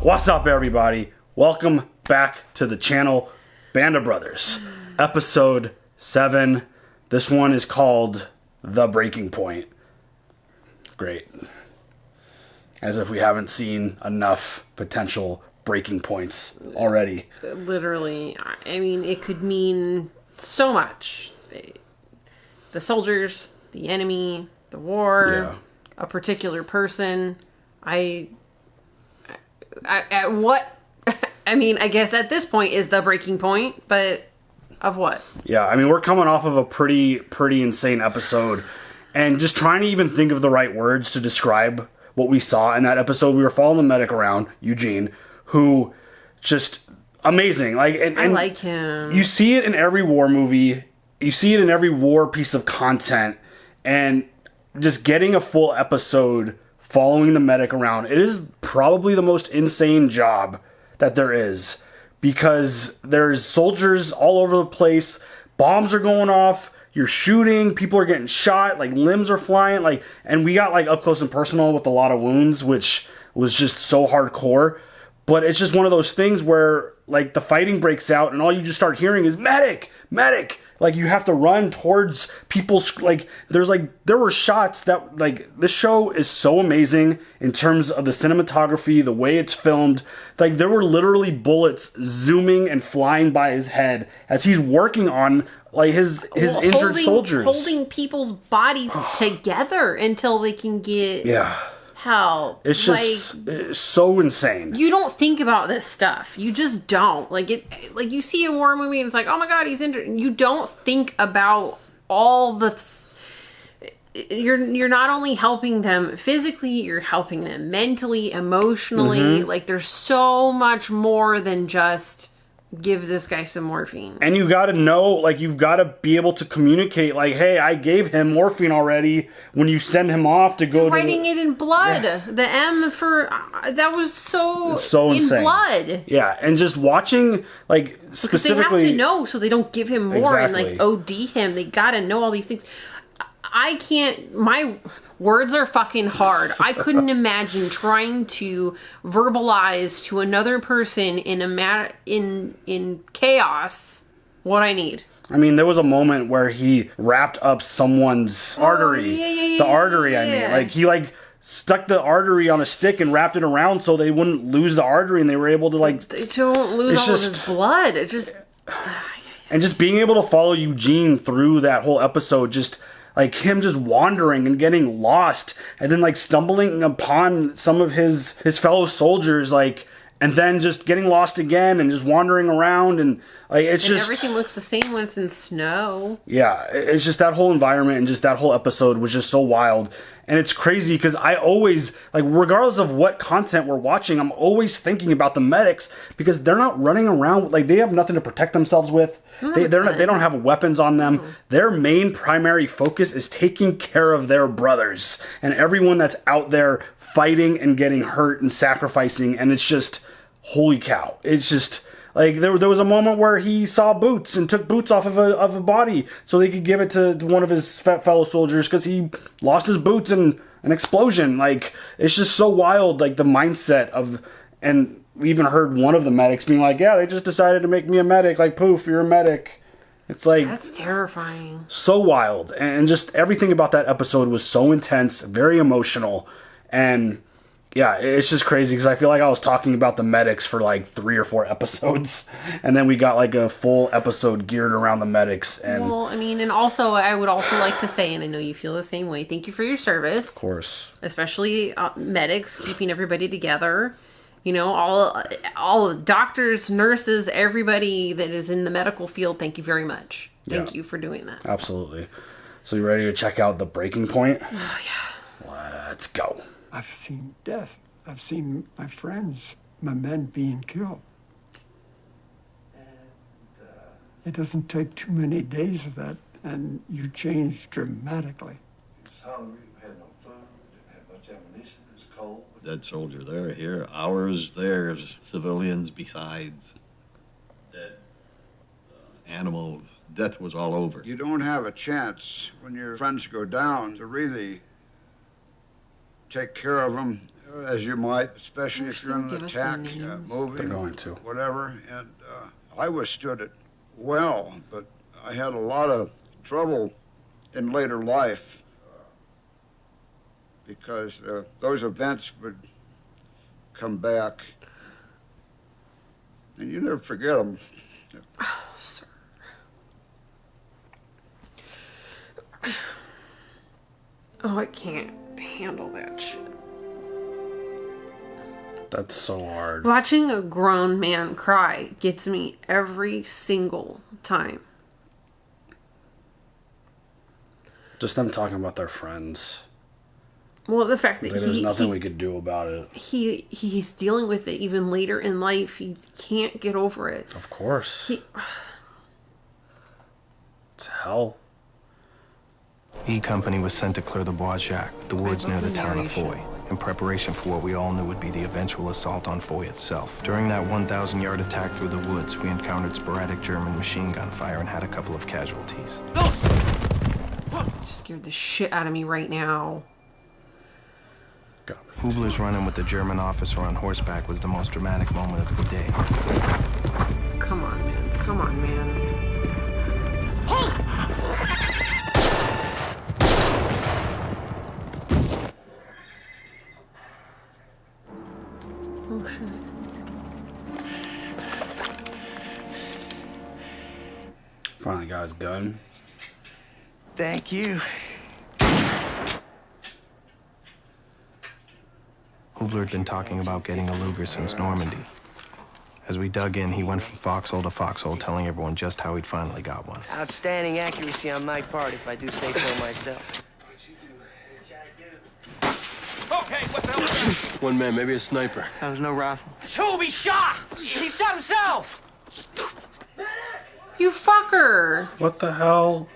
What's up, everybody? Welcome back to the channel, Band of Brothers, episode 7. This one is called The Breaking Point. Great. As if we haven't seen enough potential breaking points already. Literally, I mean, it could mean so much. The soldiers, the enemy, the war, a particular person. I mean, I guess at this point is the breaking point, but of what? Yeah, I mean, we're coming off of a pretty insane episode, and just trying to even think of the right words to describe what we saw in that episode. We were following the medic around, Eugene, who just amazing. And I like him. You see it in every war movie. You see it in every war piece of content, and just getting a full episode following the medic around, it is probably the most insane job that there is, because there's soldiers all over the place, bombs are going off, you're shooting, people are getting shot, like limbs are flying, like, and we got like up close and personal with a lot of wounds, which was just so hardcore. But it's just one of those things where like the fighting breaks out and all you just start hearing is medic, medic. Like, you have to run towards people's, like, there were shots that, like, this show is so amazing in terms of the cinematography, the way it's filmed. Like, there were literally bullets zooming and flying by his head as he's working on, like, his injured soldiers. Holding people's bodies together until they can get help. It's just it's so insane. You don't think about this stuff. You just don't. Like you see a war movie and it's like, oh my god, he's injured. And you don't think about all the... You're not only helping them physically, you're helping them mentally, emotionally. Like, there's so much more than just give this guy some morphine. And you gotta know, like, you've gotta be able to communicate, like, hey, I gave him morphine already, when you send him off to go writing it in blood. The M for that was so insane. In blood. Yeah, and just watching, like, specifically, because they have to know so they don't give him more and like OD him. They gotta know all these things. I can't, my words are fucking hard. I couldn't imagine trying to verbalize to another person in chaos what I need. I mean, there was a moment where he wrapped up someone's artery. The artery, I mean. Like, he, like, stuck the artery on a stick and wrapped it around so they wouldn't lose the artery, and they were able to, like... They don't lose all of his blood. It just... And just being able to follow Eugene through that whole episode, just... like, him just wandering and getting lost, and then, like, stumbling upon some of his fellow soldiers, like, and then just getting lost again and just wandering around, and, like, it's just... everything looks the same when it's in snow. Yeah, it's just that whole environment and just that whole episode was just so wild. And it's crazy because I always, like, regardless of what content we're watching, I'm always thinking about the medics, because they're not running around, like, they have nothing to protect themselves with. They don't have weapons on them. Their main primary focus is taking care of their brothers and everyone that's out there fighting and getting hurt and sacrificing. And it's just, holy cow. It's just, like, there was a moment where he saw boots and took boots off of a body so they could give it to one of his fellow soldiers because he lost his boots in an explosion. Like, it's just so wild, like, the mindset of... And we even heard one of the medics being like, yeah, they just decided to make me a medic. Like, poof, you're a medic. It's like... That's terrifying. So wild. And just everything about that episode was so intense, very emotional. And... yeah, it's just crazy because I feel like I was talking about the medics for like 3 or 4 episodes, and then we got like a full episode geared around the medics. And well, I mean, and also I would also like to say, and I know you feel the same way, thank you for your service. Of course. Especially medics, keeping everybody together. You know, all doctors, nurses, everybody that is in the medical field, thank you very much. Thank you for doing that. Absolutely. So you ready to check out The Breaking Point? Oh, yeah. Let's go. I've seen death. I've seen my friends, my men being killed. And it doesn't take too many days of that, and you change dramatically. He was hungry, had no food, didn't have much ammunition, it was cold. Dead soldier there, here. Ours, theirs. Civilians besides. Dead animals. Death was all over. You don't have a chance when your friends go down to really take care of them as you might, especially if you're in an attack, moving, They're going to. whatever. And I withstood it well, but I had a lot of trouble in later life because those events would come back, and you never forget them. Oh, sir. Oh, I can't handle that shit. That's so hard. Watching a grown man cry gets me every single time. Just them talking about their friends. Well, the fact that there's nothing we could do about it. He's dealing with it even later in life. He can't get over it. Of course. It's hell. E Company was sent to clear the Bois Jacques, the woods near the town of Foy, in preparation for what we all knew would be the eventual assault on Foy itself. During that 1,000-yard attack through the woods, we encountered sporadic German machine gun fire and had a couple of casualties. You scared the shit out of me right now. Hubler's run-in with the German officer on horseback was the most dramatic moment of the day. Come on, man. Come on, man. Oh, shit. Finally got his gun. Thank you. Hubler had been talking about getting a Luger since Normandy. As we dug in, he went from foxhole to foxhole, telling everyone just how he'd finally got one. Outstanding accuracy on my part, if I do say so myself. Oh, hey, what the hell was that? One man, maybe a sniper. That was no rifle. Toby shot! He shot himself! You fucker! What the hell?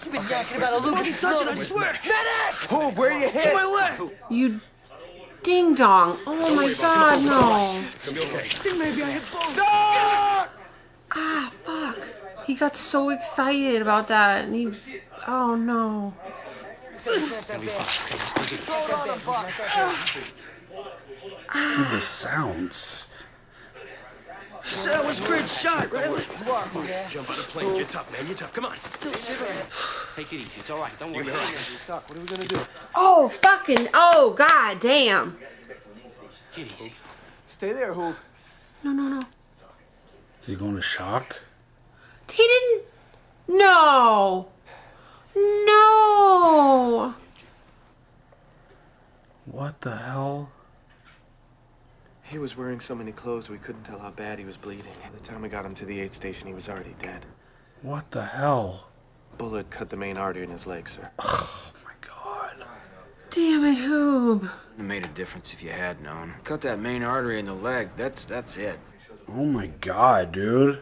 You've been yakking about a Luger. touching, I swear! Medic! Oh, where you hit? My leg! You ding dong. Oh my god, no. Okay. I think maybe I hit both. Ah, fuck. He got so excited about that and he... Oh no. The sounds. That was a great shot, really. Jump on the plane. You're tough, man. You're tough. Come on. Take it easy. It's all right. Don't worry. What are we gonna do? Oh, fucking... Oh, god damn. Get easy. Stay there, Hoop. No, no, no. Did he go into shock? He didn't... No. No. What the hell? He was wearing so many clothes we couldn't tell how bad he was bleeding. By the time we got him to the aid station, he was already dead. What the hell? Bullet cut the main artery in his leg, sir. Oh my god. Damn it, Hoob. It made a difference if you had known. Cut that main artery in the leg, that's it. Oh my god, dude.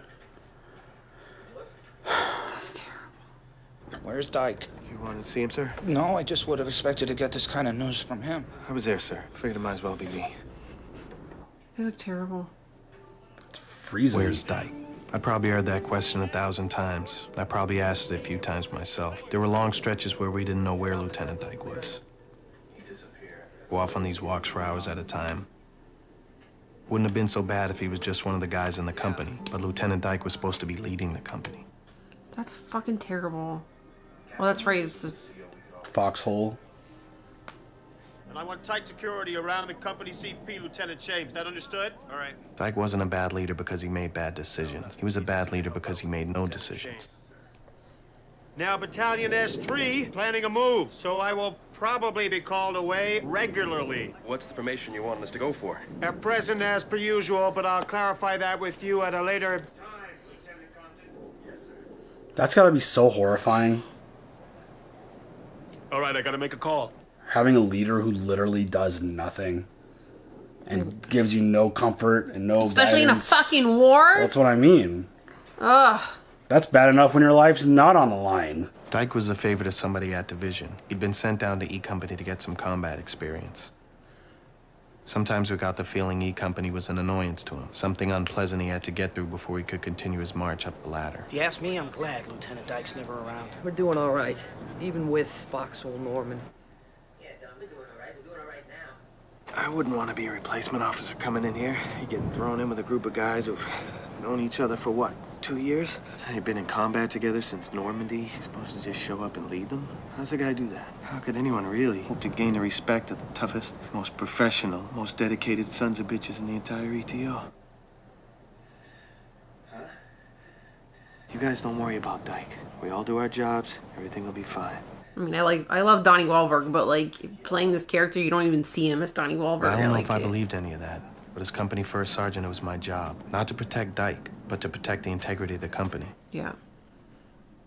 That's terrible. Where's Dyke? You wanted to see him, sir? No, I just would have expected to get this kind of news from him. I was there, sir. Figured it might as well be me. They look terrible. It's freezing. Where's Dyke? I probably heard that question 1,000 times. I probably asked it a few times myself. There were long stretches where we didn't know where Lieutenant Dyke was. He disappeared. Go off on these walks for hours at a time. Wouldn't have been so bad if he was just one of the guys in the company, but Lieutenant Dyke was supposed to be leading the company. That's fucking terrible. Well, that's right. It's a... Foxhole. And I want tight security around the company CP, Lieutenant James. That understood? All right. Dyke wasn't a bad leader because he made bad decisions. He was a bad leader because he made no decisions. Now, Battalion S3 planning a move, so I will probably be called away regularly. What's the formation you want us to go for? At present, as per usual, but I'll clarify that with you at a later time, Lieutenant Compton. Yes, sir. That's gotta be so horrifying. All right, I gotta make a call. Having a leader who literally does nothing and gives you no comfort and no Especially guidance. in a fucking war? That's what I mean. Ugh. That's bad enough when your life's not on the line. Dyke was the favorite of somebody at Division. He'd been sent down to E Company to get some combat experience. Sometimes we got the feeling E Company was an annoyance to him, something unpleasant he had to get through before he could continue his march up the ladder. If you ask me, I'm glad Lieutenant Dyke's never around. We're doing all right, even with Foxhole Norman. I wouldn't want to be a replacement officer coming in here. You're getting thrown in with a group of guys who've known each other for what, 2 years? They've been in combat together since Normandy. You're supposed to just show up and lead them? How's a guy do that? How could anyone really hope to gain the respect of the toughest, most professional, most dedicated sons of bitches in the entire ETO? Huh? You guys don't worry about Dyke. We all do our jobs. Everything will be fine. I mean, I love Donnie Wahlberg, but like playing this character, you don't even see him as Donnie Wahlberg. I don't know if I believed any of that, but as company first sergeant, it was my job not to protect Dyke, but to protect the integrity of the company. Yeah.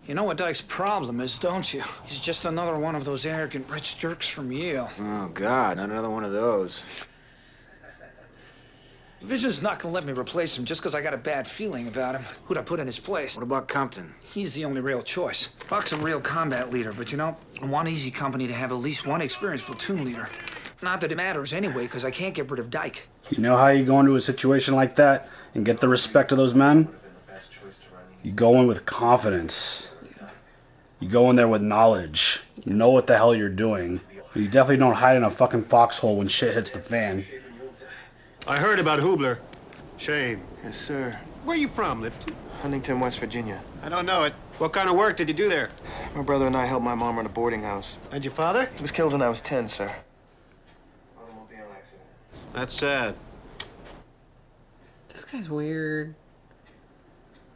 You know what Dyke's problem is, don't you? He's just another one of those arrogant rich jerks from Yale. Oh, God, not another one of those. Vision's not gonna let me replace him just because I got a bad feeling about him. Who'd I put in his place? What about Compton? He's the only real choice. Buck's a real combat leader, but you know, I want Easy Company to have at least one experienced platoon leader. Not that it matters anyway, because I can't get rid of Dyke. You know how you go into a situation like that and get the respect of those men? You go in with confidence. You go in there with knowledge. You know what the hell you're doing. You definitely don't hide in a fucking foxhole when shit hits the fan. I heard about Hubler. Shame. Yes, sir. Where are you from, Lipton? Huntington, West Virginia. I don't know it. What kind of work did you do there? My brother and I helped my mom run a boarding house. And your father? He was killed when I was 10, sir. Automobile accident. That's sad. This guy's weird.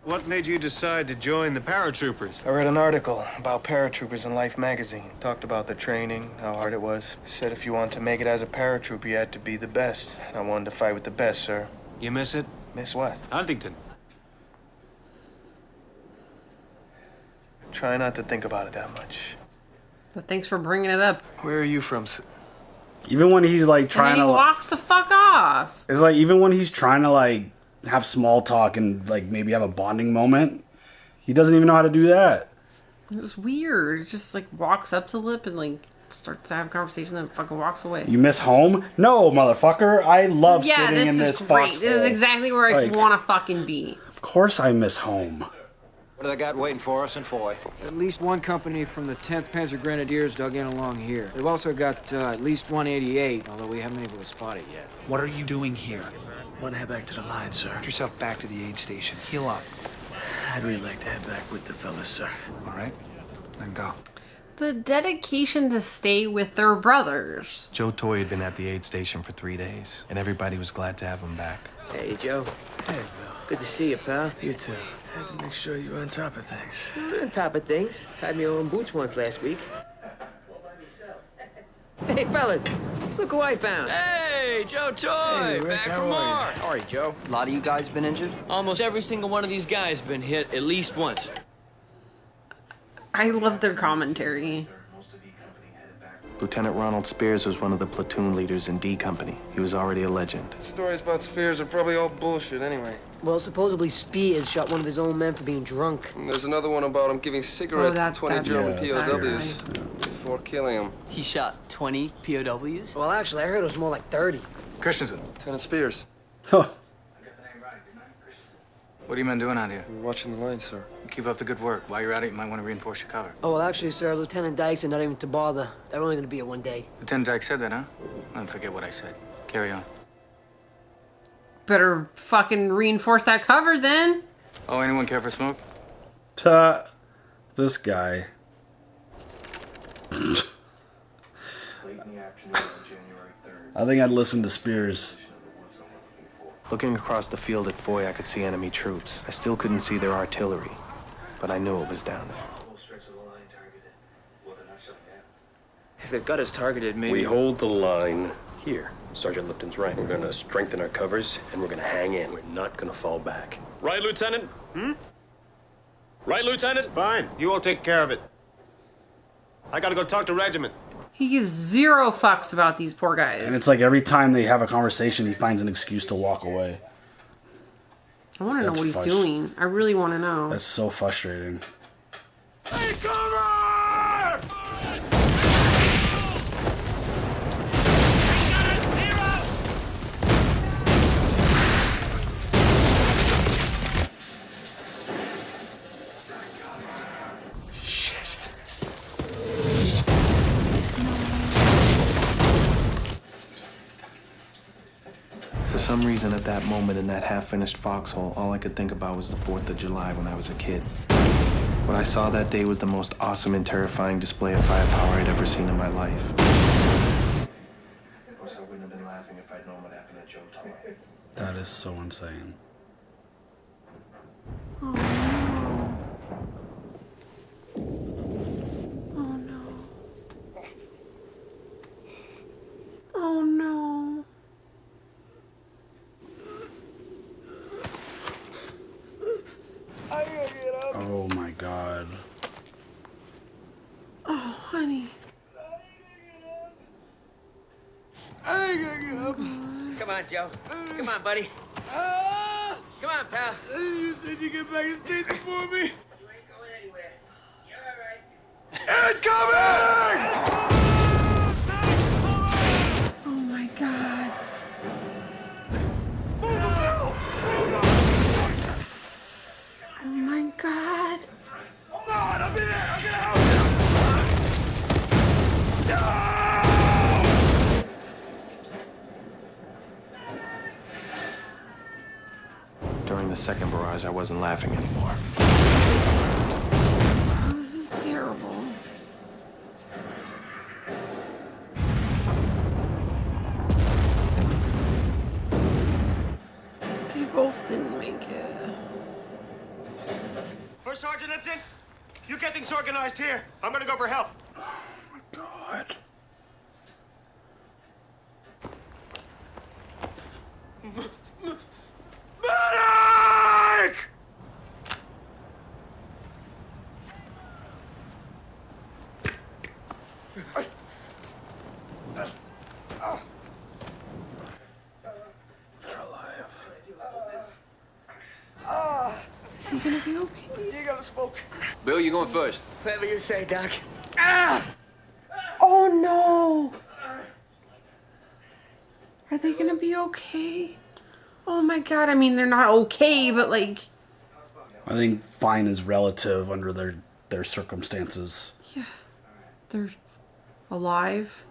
What made you decide to join the paratroopers? I read an article about paratroopers in Life magazine. Talked about the training, how hard it was. Said if you wanted to make it as a paratrooper, you had to be the best. And I wanted to fight with the best, sir. You miss it? Miss what? Huntington. Try not to think about it that much. But thanks for bringing it up. Where are you from, sir? Even when he's like trying and then he walks the fuck off. It's like even when he's trying to like have small talk and like maybe have a bonding moment, he doesn't even know how to do that. It was weird. It just like walks up to Lip and like starts to have a conversation, then fucking walks away. You miss home? No, motherfucker. I love sitting in this foxhole. This is exactly where I want to fucking be. Of course I miss home. What do they got waiting for us in Foy? At least one company from the 10th Panzer Grenadiers dug in along here. They've also got at least 188, although we haven't been able to spot it yet. What are you doing here? Want to head back to the line, sir. Get yourself back to the aid station. Heal up. I'd really like to head back with the fellas, sir. All right, then go. The dedication to stay with their brothers. Joe Toy had been at the aid station for 3 days, and everybody was glad to have him back. Hey, Joe. Hey, Bill. Good to see you, pal. You too. Had to make sure you were on top of things. We're on top of things. Tied me on boots once last week. Hey, fellas, look who I found. Hey, Joe Toy, Hey, Rick, back how from are you? Mars. How are you, Joe? A lot of you guys been injured? Almost every single one of these guys been hit at least once. I love their commentary. Lieutenant Ronald Spears was one of the platoon leaders in D Company. He was already a legend. Stories about Spears are probably all bullshit anyway. Well, supposedly Spears shot one of his own men for being drunk. And there's another one about him giving cigarettes to 20 German POWs before killing them. He shot 20 POWs? Well, actually, I heard it was more like 30. Christensen. Lieutenant Spears. Huh. What are you men doing out here? We're watching the line, sir. Keep up the good work. While you're at it, you might want to reinforce your cover. Oh, well, actually, sir, Lieutenant Dykes are not even to bother. They're only going to be here one day. Lieutenant Dyke said that, huh? Don't forget what I said. Carry on. Better fucking reinforce that cover then. Oh, anyone care for smoke? This guy. I think I'd listen to Spears. Looking across the field at Foy, I could see enemy troops. I still couldn't see their artillery, but I knew it was down there. If they've got us targeted, maybe... We hold the line here. Sergeant Lipton's right. We're gonna strengthen our covers, and we're gonna hang in. We're not gonna fall back. Right, Lieutenant? Right, Lieutenant? Fine. You all take care of it. I gotta go talk to regiment. He gives zero fucks about these poor guys. And it's like every time they have a conversation, he finds an excuse to walk away. I want to know what he's doing. I really want to know. That's so frustrating. Hey, cover! some reason at that moment in that half-finished foxhole, all I could think about was the 4th of July when I was a kid. What I saw that day was the most awesome and terrifying display of firepower I'd ever seen in my life. Of course, I wouldn't have been laughing if I'd known what happened to Joe Toy. That is so insane. Oh no. Oh no. I gotta get up. Oh my god. Oh, honey. I gotta get up. Come on, Joe. Come on, buddy. Come on, pal. You said you get back in station for me. You ain't going anywhere. You're all right. Incoming! Oh my god. Oh my god. Hold on, I'm here. I'm gonna help you. During the second barrage, I wasn't laughing anymore. Oh, this is terrible. They both didn't make it. First Sergeant Lipton, you get things organized here. I'm gonna go for help. God. Medic! They're alive. Is he gonna be okay? You gotta smoke. Bill, you going first. Whatever you say, Doc. Oh no! Are they gonna be okay? Oh my god, I mean, they're not okay, but like... I think fine is relative under their circumstances. Yeah. They're alive.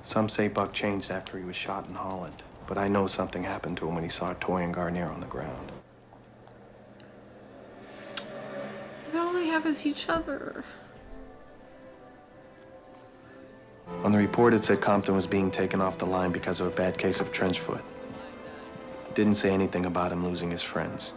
Some say Buck changed after he was shot in Holland, but I know something happened to him when he saw Toy and Garnier on the ground. They only have us each other. On the report, it said Compton was being taken off the line because of a bad case of trench foot. It didn't say anything about him losing his friends.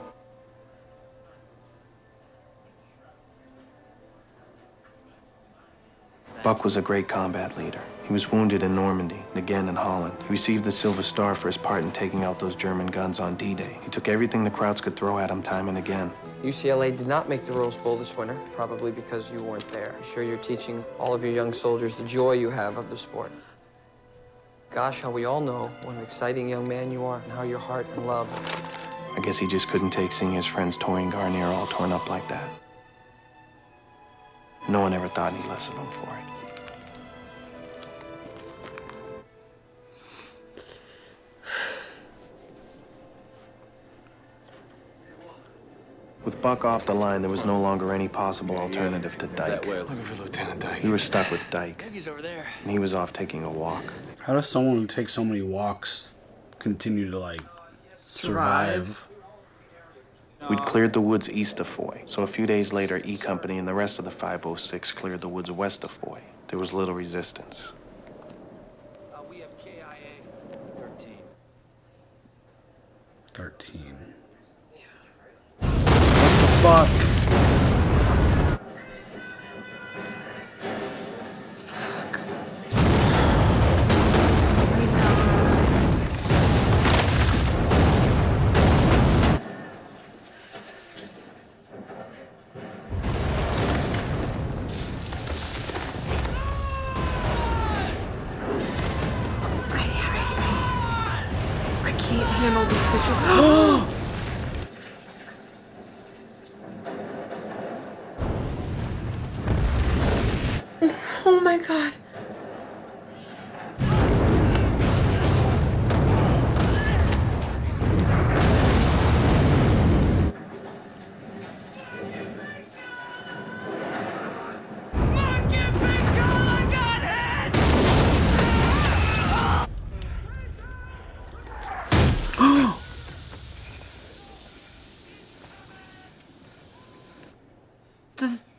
Buck was a great combat leader. He was wounded in Normandy and again in Holland. He received the Silver Star for his part in taking out those German guns on D-Day. He took everything the Krauts could throw at him time and again. UCLA did not make the Rose Bowl this winter, probably because you weren't there. I'm sure you're teaching all of your young soldiers the joy you have of the sport. Gosh, how we all know what an exciting young man you are and how your heart and love. I guess he just couldn't take seeing his friends Toy and Garnier all torn up like that. No one ever thought any less of him for it. With Buck off the line, there was no longer any possible alternative to Dyke. Looking for Lieutenant Dyke. We were stuck with Dyke, He's over there. and he was off taking a walk. How does someone who takes so many walks continue to, like, survive? We'd cleared the woods east of Foy, so a few days later, E Company and the rest of the 506 cleared the woods west of Foy. There was little resistance. We have KIA 13. 13. Fuck. I can't handle this situation. Oh my god.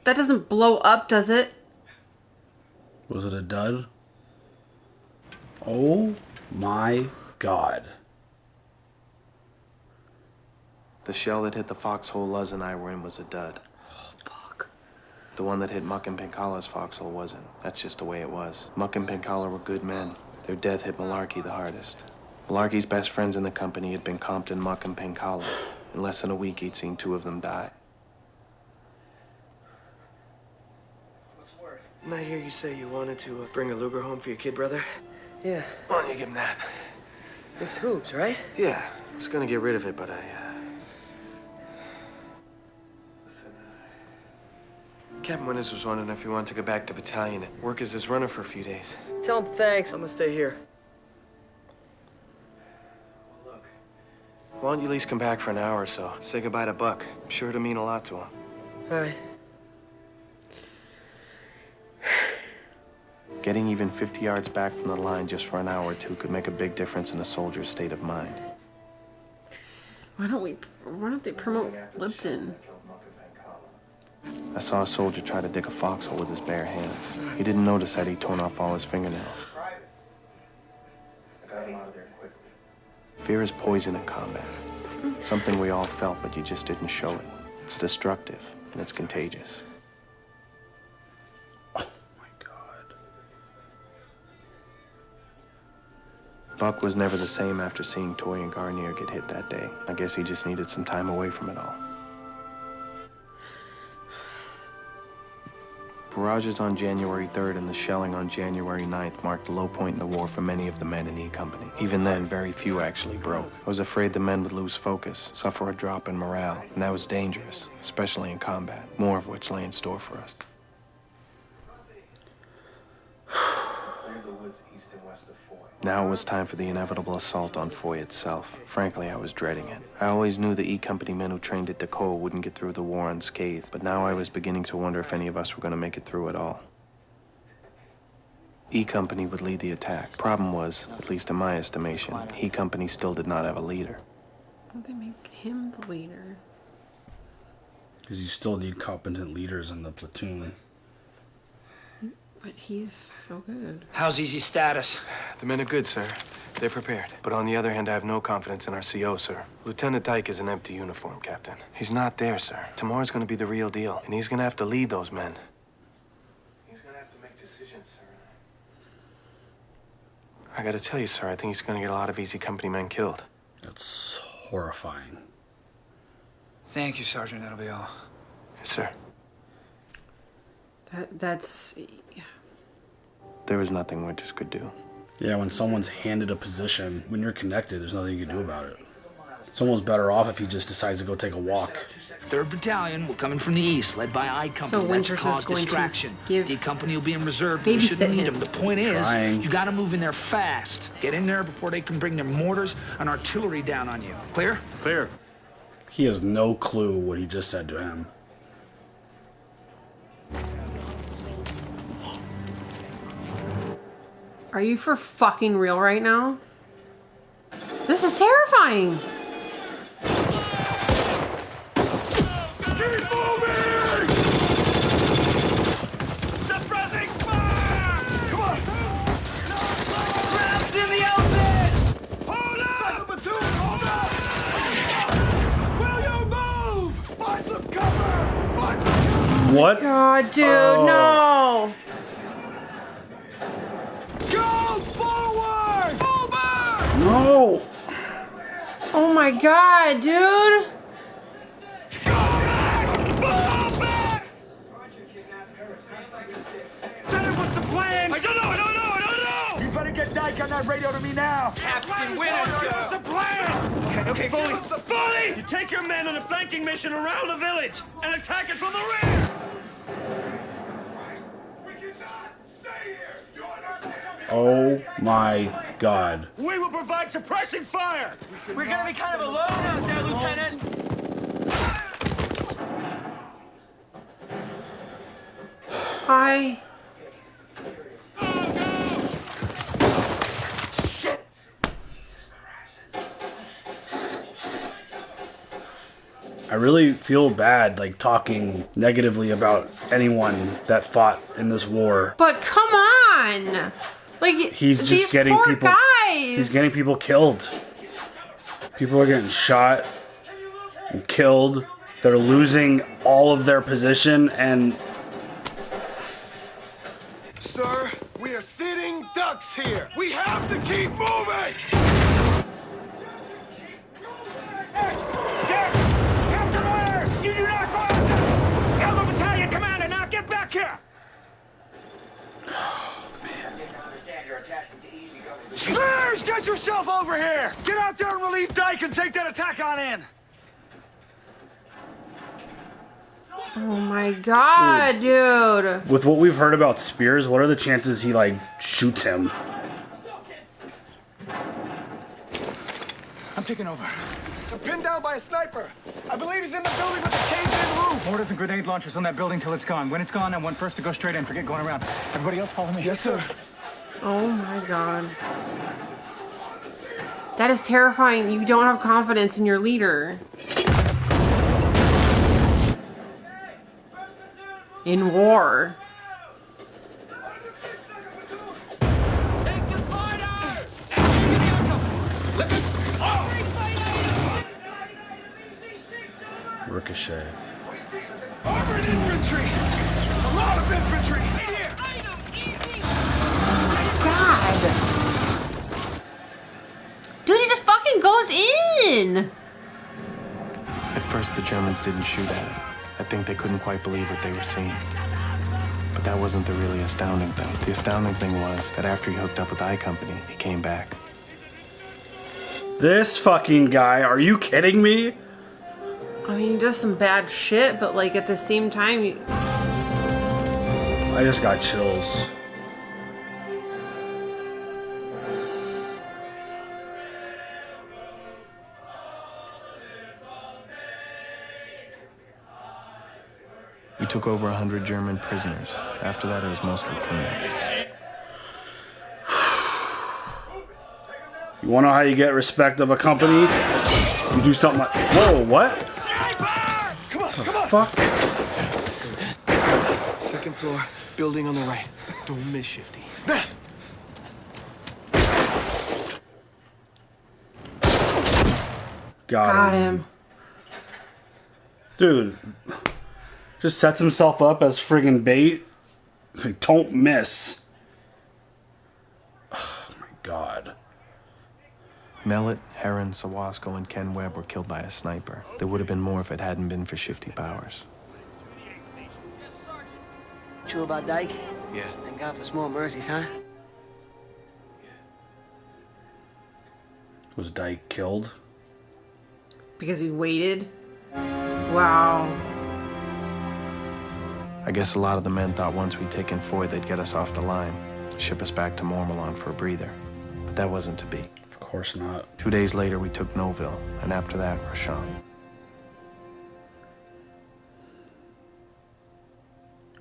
That doesn't blow up, does it? Was it a dud? Oh my god. The shell that hit the foxhole Luz and I were in was a dud. Oh, fuck. The one that hit Muck and Pinkala's foxhole wasn't. That's just the way it was. Muck and Pinkala were good men. Their death hit Malarkey the hardest. Malarkey's best friends in the company had been Compton, Muck, and Pinkala. In less than a week, he'd seen 2 of them die. Didn't I hear you say you wanted to bring a Luger home for your kid brother? Yeah. Why don't you give him that? It's hoops, right? Yeah, I was gonna get rid of it, but Listen, Captain Winters was wondering if you wanted to go back to battalion and work as his runner for a few days. Tell him thanks. I'm gonna stay here. Why don't you at least come back for an hour or so? Say goodbye to Buck. I'm sure it'll mean a lot to him. All right. Getting even 50 yards back from the line just for an hour or two could make a big difference in a soldier's state of mind. Why don't they promote Lipton? I saw a soldier try to dig a foxhole with his bare hands. He didn't notice that he'd torn off all his fingernails. Fear is poison in combat. Something we all felt, but you just didn't show it. It's destructive, and it's contagious. Buck was never the same after seeing Toy and Garnier get hit that day. I guess he just needed some time away from it all. Barrages on January 3rd and the shelling on January 9th marked the low point in the war for many of the men in E Company. Even then, very few actually broke. I was afraid the men would lose focus, suffer a drop in morale, and that was dangerous, especially in combat, more of which lay in store for us. Now it was time for the inevitable assault on Foy itself. Frankly, I was dreading it. I always knew the E Company men who trained at Dakota wouldn't get through the war unscathed, but now I was beginning to wonder if any of us were going to make it through at all. E Company would lead the attack. Problem was, at least in my estimation, E Company still did not have a leader. Why don't they make him the leader? Because you still need competent leaders in the platoon. But he's so good. How's Easy's status? The men are good, sir. They're prepared. But on the other hand, I have no confidence in our CO, sir. Lieutenant Dyke is an empty uniform, Captain. He's not there, sir. Tomorrow's gonna be the real deal, and he's gonna have to lead those men. He's gonna have to make decisions, sir. I gotta tell you, sir, I think he's gonna get a lot of Easy Company men killed. That's horrifying. Thank you, Sergeant. That'll be all. Yes, sir. That's... There was nothing Winters could do. Yeah, when someone's handed a position, when you're connected, there's nothing you can do about it. Someone's better off if he just decides to go take a walk. 3rd Battalion will come in from the east, led by I Company. So Winters is going distraction. to give... D Company will be in reserve. You shouldn't need them. The point is, you got to move in there fast. Get in there before they can bring their mortars and artillery down on you. Clear? Clear. He has no clue what he just said to him. Are you for fucking real right now? This is terrifying. Keep moving! Suppressing fire! Come on! Trapped in the open! Hold up! Second platoon, hold up! Will you move? Find some cover! Find some cover! What? God, dude, no! Go forward! Over! No! Oh my god, dude! What's the plan? I don't know! You better get Dyke on that radio to me now! Captain Winters, sir! What's the plan? Okay, Foley. Foley! You take your men on a flanking mission around the village and attack it from the rear! Oh my god. We will provide suppressing fire! We're gonna be kind of alone out there, Lieutenant! Hi. I really feel bad, like, talking negatively about anyone that fought in this war. But come on! Like, He's just these getting poor people. guys. He's getting people killed. People are getting shot and killed. They're losing all of their position, and Sir, we are sitting ducks here. We have to keep moving. Captain orders! You do not go out there! Tell the battalion commander now, get back here! Spears, get yourself over here! Get out there and relieve Dyke and take that attack on in! Oh my god, dude. with what we've heard about Spears, what are the chances he, like, shoots him? I'm taking over. They're pinned down by a sniper. I believe he's in the building with the caved-in roof. Orders and grenade launchers on that building till it's gone. When it's gone, I want first to go straight in. Forget going around. Everybody else follow me. Yes, sir. Oh my god. That is terrifying. You don't have confidence in your leader. In war. Ricochet. Armored infantry! A lot of infantry! God. Dude, he just fucking goes in. At first, the Germans didn't shoot at it. I think they couldn't quite believe what they were seeing. But that wasn't the really astounding thing. The astounding thing was that after he hooked up with I Company, he came back. This fucking guy, are you kidding me? I mean, he does some bad shit, but like at the same time, I just got chills. We took over 100 German prisoners. After that, it was mostly cleanup. You wanna know how you get respect of a company? You do something like, whoa, what? Come on, come on! Fuck. Second floor, building on the right. Don't miss, Shifty. got him. Dude, just sets himself up as friggin' bait. Like, don't miss. Oh my god. Mellett, Heron, Sawasco, and Ken Webb were killed by a sniper. There would have been more if it hadn't been for Shifty Powers. True about Dyke? Yeah. Thank God for small mercies, huh? Was Dyke killed? Because he waited? Wow. I guess a lot of the men thought once we'd taken Foy, they'd get us off the line, ship us back to Mormelon for a breather. But that wasn't to be. Of course not. 2 days later, we took Noville, and after that, Rashon.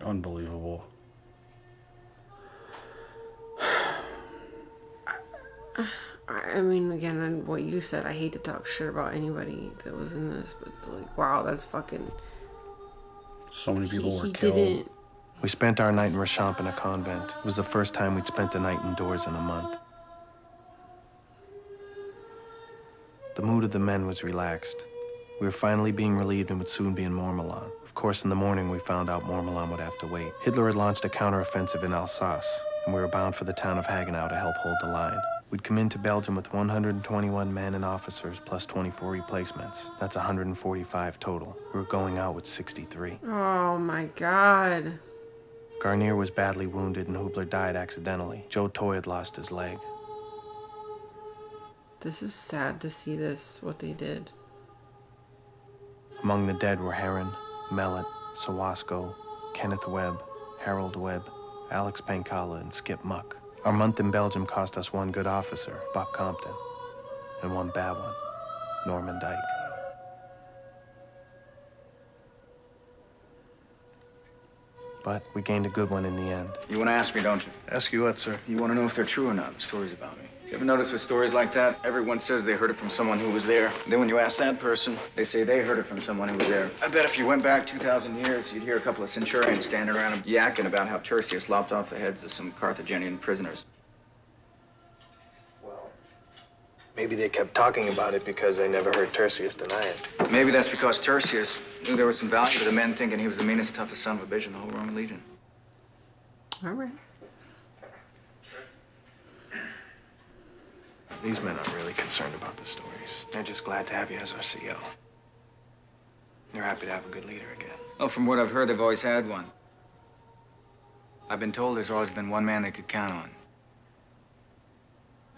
Unbelievable. I mean, again, on what you said, I hate to talk shit about anybody that was in this, but like, wow, that's fucking... So many people were he killed. Didn't... We spent our night in Rashomp in a convent. It was the first time we'd spent a night indoors in a month. The mood of the men was relaxed. We were finally being relieved and would soon be in Mormelon. Of course, in the morning, we found out Mormelon would have to wait. Hitler had launched a counteroffensive in Alsace, and we were bound for the town of Hagenau to help hold the line. We'd come into Belgium with 121 men and officers, plus 24 replacements. That's 145 total. We were going out with 63. Oh my god. Garnier was badly wounded and Hubler died accidentally. Joe Toy had lost his leg. This is sad to see this, what they did. Among the dead were Heron, Mellett, Sawasco, Kenneth Webb, Harold Webb, Alex Pankala, and Skip Muck. Our month in Belgium cost us one good officer, Buck Compton, and one bad one, Norman Dyke. But we gained a good one in the end. You want to ask me, don't you? Ask you what, sir? You want to know if they're true or not, the stories about me. You ever notice with stories like that, everyone says they heard it from someone who was there. Then when you ask that person, they say they heard it from someone who was there. I bet if you went back 2,000 years, you'd hear a couple of centurions standing around yakking about how Tertius lopped off the heads of some Carthaginian prisoners. Well, maybe they kept talking about it because they never heard Tertius deny it. Maybe that's because Tertius knew there was some value to the men thinking he was the meanest, toughest son of a bitch in the whole Roman legion. All right. These men aren't really concerned about the stories. They're just glad to have you as our CO. They're happy to have a good leader again. Well, from what I've heard, they've always had one. I've been told there's always been one man they could count on.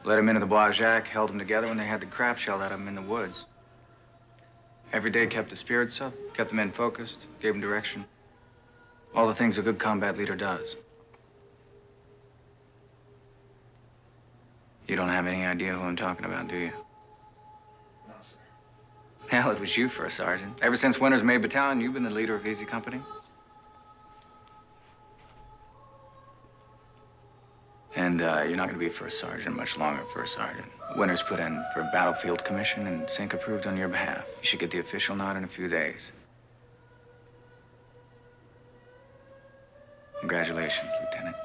Let him into the Black Jack, held them together when they had the crap shelled out of them in the woods. Every day kept the spirits up, kept the men focused, gave them direction. All the things a good combat leader does. You don't have any idea who I'm talking about, do you? No, sir. Hell, it was you, First Sergeant. Ever since Winter's made battalion, you've been the leader of Easy Company. And you're not going to be First Sergeant much longer, First Sergeant. Winter's put in for a battlefield commission and Sync approved on your behalf. You should get the official nod in a few days. Congratulations, Lieutenant.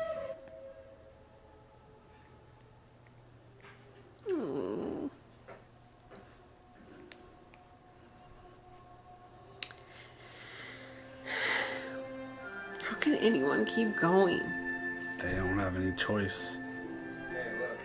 How can anyone keep going? They don't have any choice. Hey, look.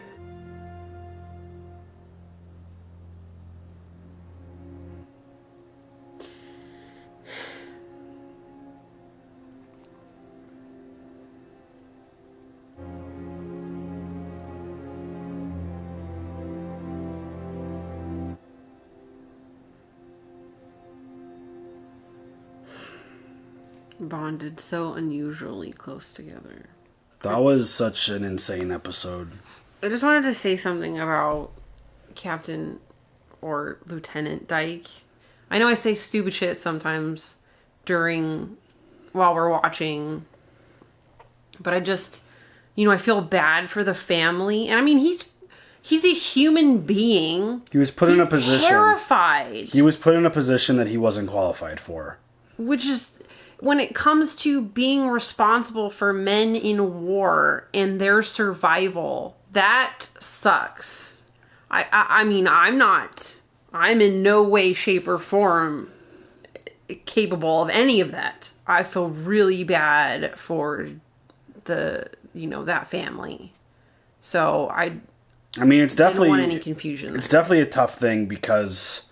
Bonded so unusually close together. That was such an insane episode. I just wanted to say something about Captain or Lieutenant Dyke. I know I say stupid shit sometimes while we're watching, but I just, I feel bad for the family. And I mean, he's a human being. He was put in a position. Terrified. He was put in a position that he wasn't qualified for. Which is, when it comes to being responsible for men in war and their survival, that sucks. I mean, I'm in no way, shape, or form capable of any of that. I feel really bad for that family. So I mean, it's definitely, don't want any confusion. It's definitely a tough thing because,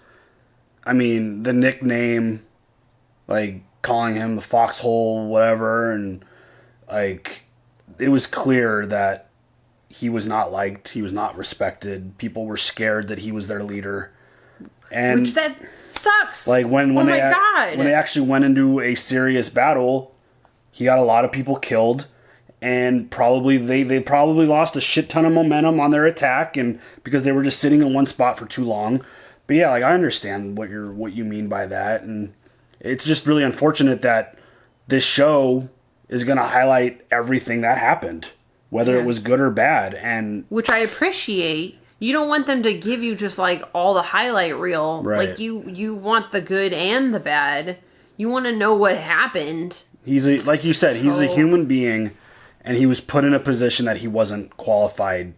I mean, the nickname, like, calling him the foxhole, whatever, and like it was clear that he was not liked, he was not respected. People were scared that he was their leader, and which that sucks. Like when they actually went into a serious battle, he got a lot of people killed, and probably they probably lost a shit ton of momentum on their attack, and because they were just sitting in one spot for too long. But yeah, like I understand what you mean by that, and it's just really unfortunate that this show is going to highlight everything that happened, whether it was good or bad. And which I appreciate. You don't want them to give you just like all the highlight reel. Right. Like you want the good and the bad. You want to know what happened. Like you said, he's a human being, and he was put in a position that he wasn't qualified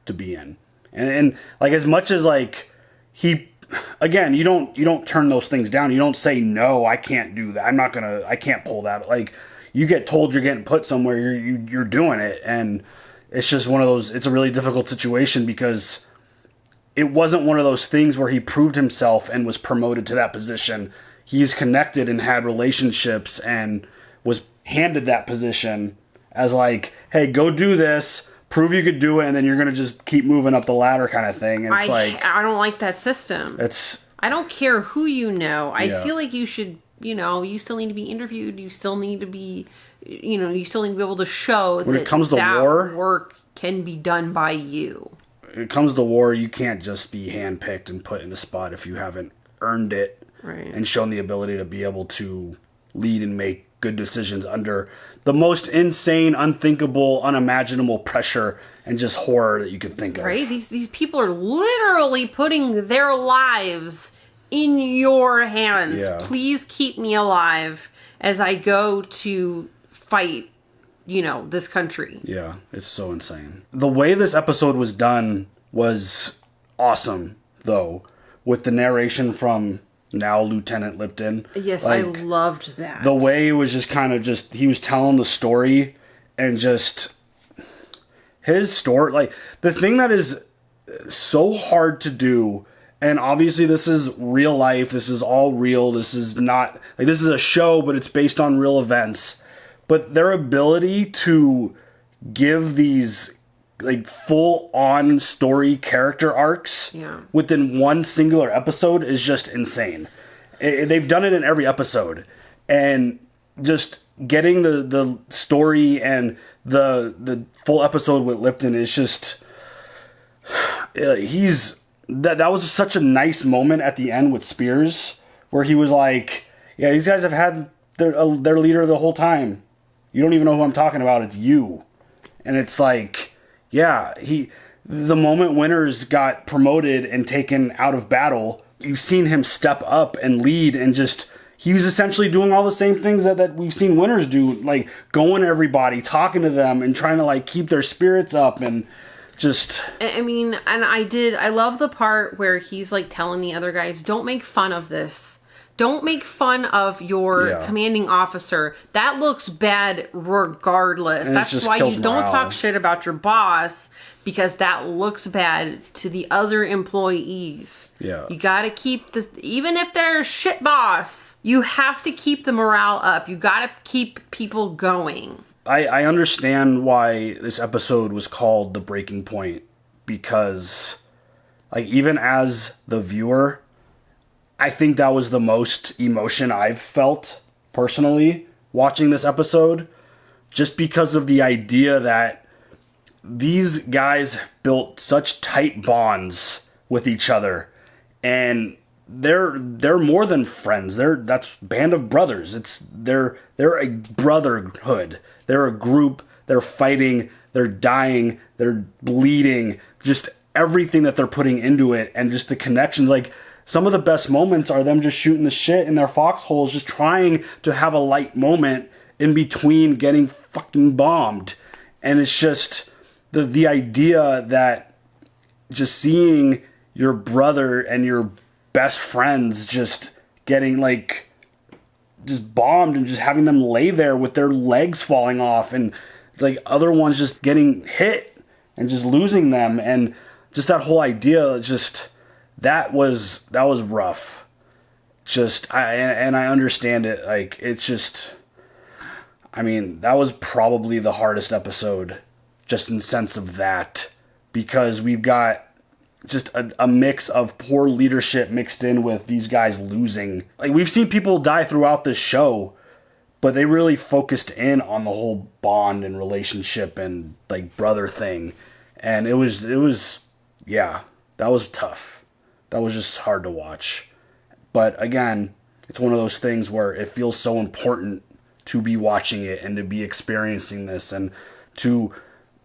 to be in. And like as much as like he. Again, you don't turn those things down. You don't say, no, I can't do that. I can't pull that. Like, you get told you're getting put somewhere, you're doing it. And it's just one of those, it's a really difficult situation because it wasn't one of those things where he proved himself and was promoted to that position. He's connected and had relationships and was handed that position as like, hey, go do this. Prove you could do it, and then you're gonna just keep moving up the ladder, kind of thing. And it's I don't like that system. I don't care who you know. I feel like you should, you still need to be interviewed. You still need to be, you still need to be able to show when it comes to war, work can be done by you. When it comes to war, you can't just be handpicked and put in a spot if you haven't earned it and shown the ability to be able to lead and make good decisions under the most insane, unthinkable, unimaginable pressure and just horror that you could think of. Right? These people are literally putting their lives in your hands. Yeah. Please keep me alive as I go to fight, this country. Yeah, it's so insane. The way this episode was done was awesome, though, with the narration from now Lieutenant Lipton. Yes, I loved that. The way it was just kind of he was telling the story and just his story. Like, the thing that is so hard to do, and obviously this is real life, this is all real, this is not, this is a show, but it's based on real events. But their ability to give these full on story character arcs within one singular episode is just insane. They've done it in every episode, and just getting the story and the full episode with Lipton is just that was such a nice moment at the end with Spears, where he was like, yeah, these guys have had their leader the whole time. You don't even know who I'm talking about. It's you. And it's like, yeah, the moment Winters got promoted and taken out of battle, you've seen him step up and lead, and just, he was essentially doing all the same things that we've seen Winters do, like going to everybody, talking to them, and trying to keep their spirits up, and just... I mean, and I love the part where he's telling the other guys, don't make fun of this. Don't make fun of your commanding officer. That looks bad regardless. And that's why you don't talk shit about your boss, because that looks bad to the other employees. Yeah. You gotta keep this, even if they're a shit boss, you have to keep the morale up. You gotta keep people going. I understand why this episode was called The Breaking Point, because even as the viewer, I think that was the most emotion I've felt personally watching this episode, just because of the idea that these guys built such tight bonds with each other, and they're more than friends. That's band of brothers. They're a brotherhood. They're a group. They're fighting. They're dying. They're bleeding. Just everything that they're putting into it, and just the connections. Some of the best moments are them just shooting the shit in their foxholes, just trying to have a light moment in between getting fucking bombed. And it's just the idea that just seeing your brother and your best friends just getting just bombed, and just having them lay there with their legs falling off, and other ones just getting hit and just losing them, and just that whole idea, just... That was rough. I understand it. It's just, that was probably the hardest episode, just in sense of that, because we've got just a mix of poor leadership mixed in with these guys losing. We've seen people die throughout this show, but they really focused in on the whole bond and relationship and brother thing. And it was, yeah, that was tough. That was just hard to watch. But again, it's one of those things where it feels so important to be watching it and to be experiencing this, and to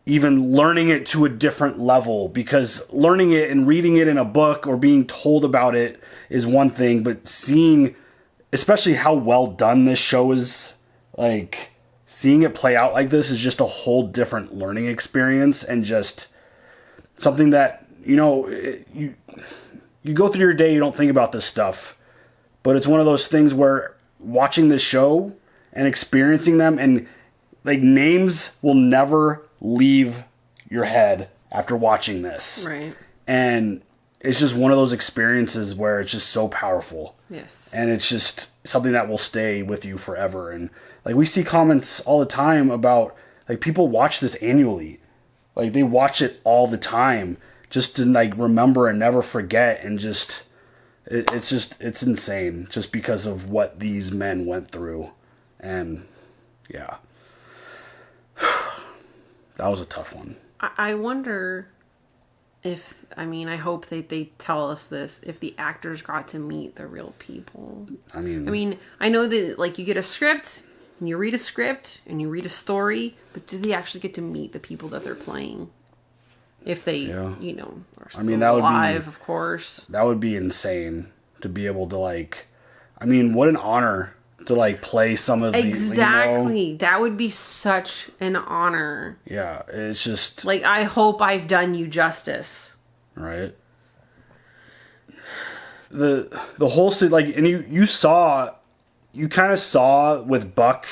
even learning it to a different level, because learning it and reading it in a book or being told about it is one thing, but seeing, especially how well done this show is, seeing it play out like this is just a whole different learning experience, and just something that, you go through your day, you don't think about this stuff. But it's one of those things where watching this show and experiencing them, and names will never leave your head after watching this. Right. And it's just one of those experiences where it's just so powerful. Yes. And it's just something that will stay with you forever. And we see comments all the time about people watch this annually. They watch it all the time, just to remember and never forget, and just it's insane, just because of what these men went through. And yeah, that was a tough one. I wonder if, I hope they tell us this, if the actors got to meet the real people. I know that you get a script, you read a script and you read a story, but do they actually get to meet the people that they're playing? If they, you know, are still that alive, would be, of course. That would be insane to be able to, like, I mean, what an honor to, like, play some of these. Exactly. You know? That would be such an honor. Yeah, it's just... Like, I hope I've done you justice. Right? The whole... Like, and you saw... You kind of saw with Buck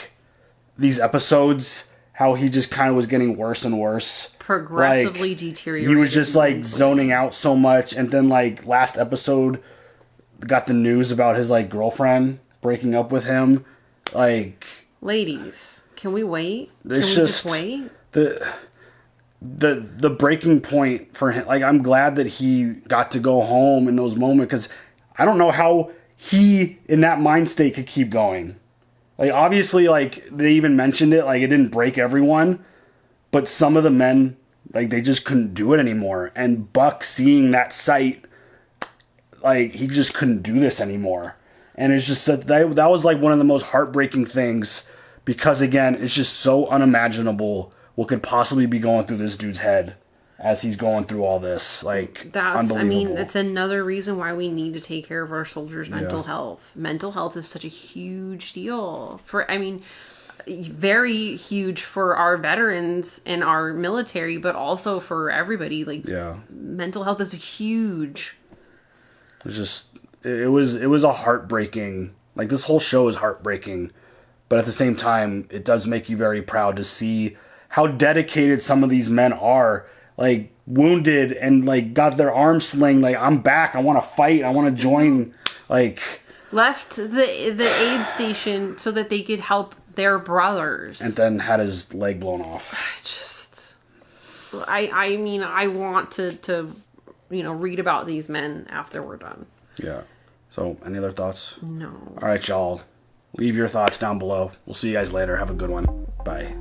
these episodes how he just kind of was getting worse and worse. Progressively like, deteriorating. He was just like zoning out so much, and then like last episode got the news about his like girlfriend breaking up with him. Like, ladies, can we wait? Can we just wait? The breaking point for him. Like, I'm glad that he got to go home in those moments, because I don't know how he in that mind state could keep going. Like, obviously, like, they even mentioned it, like, it didn't break everyone, but some of the men, like, they just couldn't do it anymore. And Buck, seeing that sight, like, he just couldn't do this anymore. And it's just that was, like, one of the most heartbreaking things, because, again, it's just so unimaginable what could possibly be going through this dude's head as he's going through all this. Like, unbelievable. I mean, it's another reason why we need to take care of our soldiers' mental health. Mental health is such a huge deal. Very huge for our veterans and our military, but also for everybody. Like, mental health is huge. It's just, it was a heartbreaking, like, this whole show is heartbreaking, but at the same time, it does make you very proud to see how dedicated some of these men are. Like, wounded and, like, got their arms sling, like, I'm back, I want to fight, I want to join, like... Left the aid station so that they could help their brothers. And then had his leg blown off. I mean, I want to, you know, read about these men after we're done. Yeah. So, any other thoughts? No. All right, y'all. Leave your thoughts down below. We'll see you guys later. Have a good one. Bye.